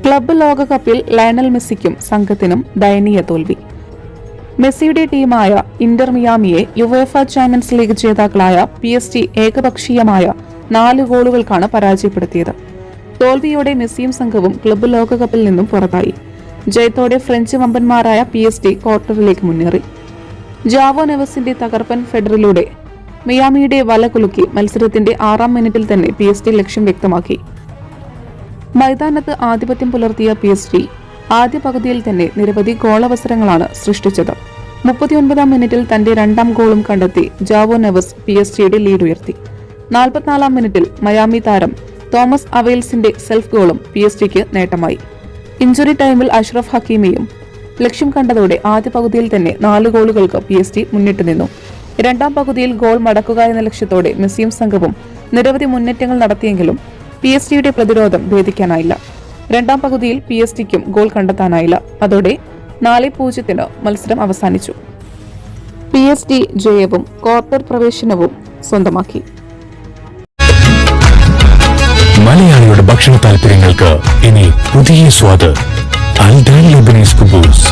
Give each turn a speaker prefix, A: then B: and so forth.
A: Club ലോകകപ്പിൽ Lionel മെസ്സിക്കും സംഘത്തിനും ദയനീയ തോൽവി. മെസ്സിയുടെ ടീമായ ഇന്റർ മിയാമിയെ യുവേഫ ചാമ്പ്യൻസ് ലീഗ് ജേതാക്കളായ PSG ഏകപക്ഷീയമായ 4 ഗോളുകൾക്കാണ് പരാജയപ്പെടുത്തിയത്. തോൽവിയോടെ മെസ്സിയും സംഘവും ക്ലബ്ബ് ലോകകപ്പിൽ നിന്നും പുറത്തായി. ജയത്തോടെ ഫ്രഞ്ച് വമ്പന്മാരായ PSG ക്വാർട്ടറിലേക്ക് മുന്നേറി. ജാവോ നെവസിന്റെ തകർപ്പൻ ഫെഡറിലൂടെ മിയാമിയുടെ വല കുലുക്കി മത്സരത്തിന്റെ 6-ാം മിനിറ്റിൽ തന്നെ PSG ലക്ഷ്യം വ്യക്തമാക്കി. മൈതാനത്ത് ആധിപത്യം പുലർത്തിയ PSG ആദ്യ പകുതിയിൽ തന്നെ നിരവധി ഗോളവസരങ്ങളാണ് സൃഷ്ടിച്ചത്. 39-ാം മിനിറ്റിൽ തന്റെ 2ാം ഗോളും കണ്ടെത്തി ജാവോ നെവസ് PSGയുടെ ലീഡ് ഉയർത്തി. 44-ാം മിനിറ്റിൽ മയാമി താരം തോമസ് അവേൽസിന്റെ സെൽഫ് ഗോളും PSGക്ക് നേട്ടമായി. ഇഞ്ചുറി ടൈമിൽ അഷ്റഫ് ഹക്കീമിയും ലക്ഷ്യം കണ്ടതോടെ ആദ്യ പകുതിയിൽ തന്നെ 4 ഗോളുകൾക്ക് PSG മുന്നിട്ട് നിന്നു. 2ാം പകുതിയിൽ ഗോൾ മടക്കുക എന്ന ലക്ഷ്യത്തോടെ മെസ്സിയും സംഘവും നിരവധി മുന്നേറ്റങ്ങൾ നടത്തിയെങ്കിലും PSG പ്രതിരോധം ഭേദിക്കാനായില്ല. 2ാം പകുതിയിൽ PSG ഗോൾ കണ്ടെത്താനായില്ല. അതോടെ 4-0 മത്സരം അവസാനിച്ചു. PSG ജയവും ക്വാർട്ടർ പ്രവേശനവും സ്വന്തമാക്കി.
B: മലയാളിയുടെ ഭക്ഷണ താല്പര്യങ്ങൾക്ക് ഇനി പുതിയ സ്വാദ്. അൽ ദാൻ ലെബനീസ് കുബൂസ്.